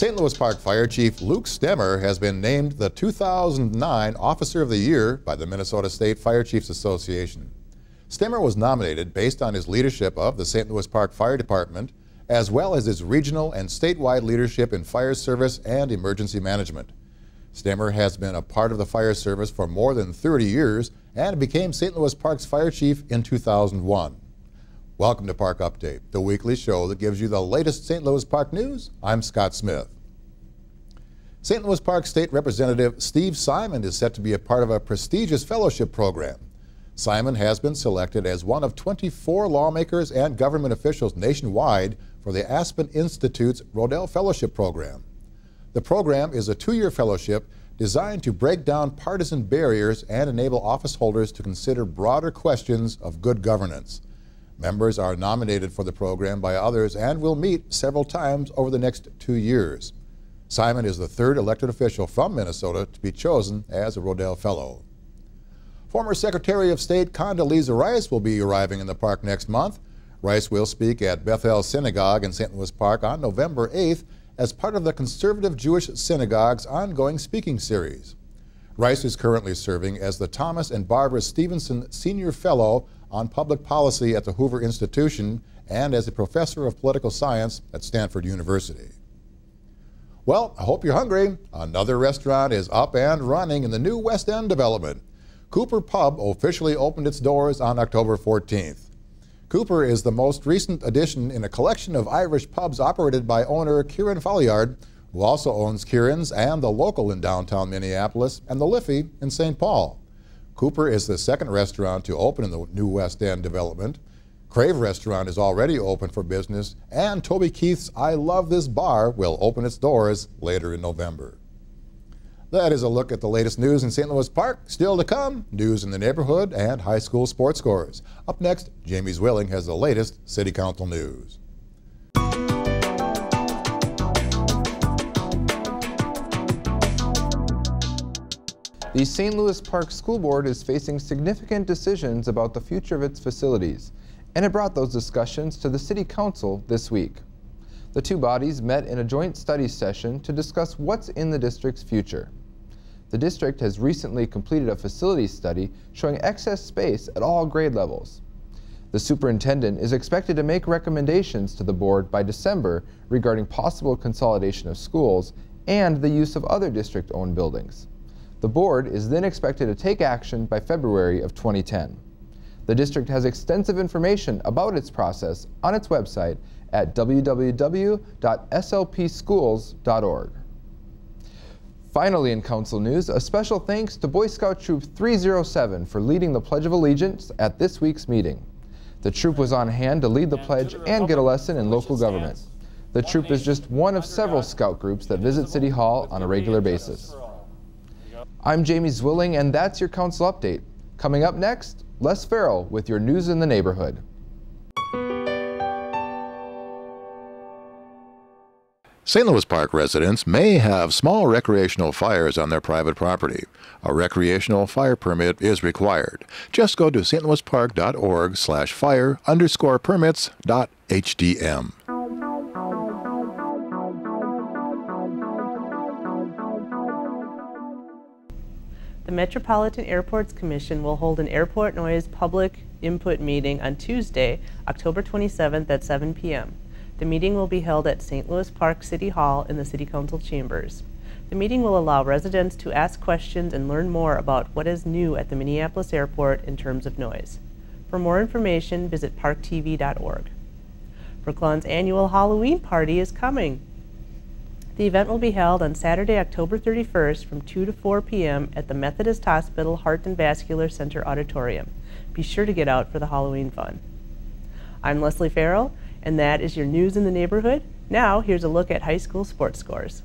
St. Louis Park Fire Chief Luke Stemmer has been named the 2009 Officer of the Year by the Minnesota State Fire Chiefs Association. Stemmer was nominated based on his leadership of the St. Louis Park Fire Department, as well as his regional and statewide leadership in fire service and emergency management. Stemmer has been a part of the fire service for more than 30 years and became St. Louis Park's fire chief in 2001. Welcome to Park Update, the weekly show that gives you the latest St. Louis Park news. I'm Scott Smith. St. Louis Park State Representative Steve Simon is set to be a part of a prestigious fellowship program. Simon has been selected as one of 24 lawmakers and government officials nationwide for the Aspen Institute's Rodel Fellowship Program. The program is a 2-year fellowship designed to break down partisan barriers and enable office holders to consider broader questions of good governance. Members are nominated for the program by others and will meet several times over the next 2 years. Simon is the 3rd elected official from Minnesota to be chosen as a Rodel Fellow. Former Secretary of State Condoleezza Rice will be arriving in the park next month. Rice will speak at Bethel Synagogue in St. Louis Park on November 8th as part of the Conservative Jewish Synagogue's ongoing speaking series. Rice is currently serving as the Thomas and Barbara Stevenson Senior Fellow on Public Policy at the Hoover Institution and as a professor of political science at Stanford University. Well, I hope you're hungry. Another restaurant is up and running in the new West End development. Cooper Pub officially opened its doors on October 14th. Cooper is the most recent addition in a collection of Irish pubs operated by owner Kieran Folliard, who also owns Kieran's and the Local in downtown Minneapolis and the Liffey in St. Paul. Cooper is the 2nd restaurant to open in the new West End development. Crave Restaurant is already open for business, and Toby Keith's I Love This Bar will open its doors later in November. That is a look at the latest news in St. Louis Park. Still to come, news in the neighborhood and high school sports scores. Up next, Jamie Zwilling has the latest City Council news. The St. Louis Park School Board is facing significant decisions about the future of its facilities, and it brought those discussions to the City Council this week. The two bodies met in a joint study session to discuss what's in the district's future. The district has recently completed a facility study showing excess space at all grade levels. The superintendent is expected to make recommendations to the board by December regarding possible consolidation of schools and the use of other district-owned buildings. The board is then expected to take action by February of 2010. The district has extensive information about its process on its website at www.slpschools.org. Finally, in council news, a special thanks to Boy Scout Troop 307 for leading the Pledge of Allegiance at this week's meeting. The troop was on hand to lead the pledge and get a lesson in local government. The troop is just one of several scout groups that visit City Hall on a regular basis. I'm Jamie Zwilling, and that's your council update. Coming up next, Les Farrell with your news in the neighborhood. St. Louis Park residents may have small recreational fires on their private property. A recreational fire permit is required. Just go to stlouispark.org/fire_permits.hdm. The Metropolitan Airports Commission will hold an airport noise public input meeting on Tuesday, October 27th at 7 p.m. The meeting will be held at St. Louis Park City Hall in the City Council chambers. The meeting will allow residents to ask questions and learn more about what is new at the Minneapolis Airport in terms of noise. For more information, visit parktv.org. Brooklawn's annual Halloween party is coming. The event will be held on Saturday, October 31st from 2 to 4 p.m. at the Methodist Hospital Heart and Vascular Center Auditorium. Be sure to get out for the Halloween fun. I'm Leslie Farrell, and that is your news in the neighborhood. Now, here's a look at high school sports scores.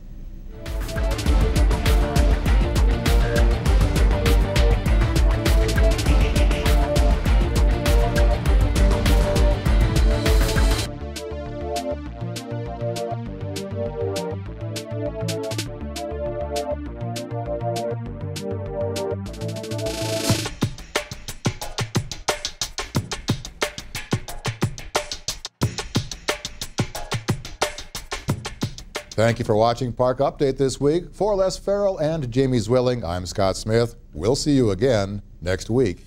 Thank you for watching Park Update this week. For Les Farrell and Jamie Zwilling, I'm Scott Smith. We'll see you again next week.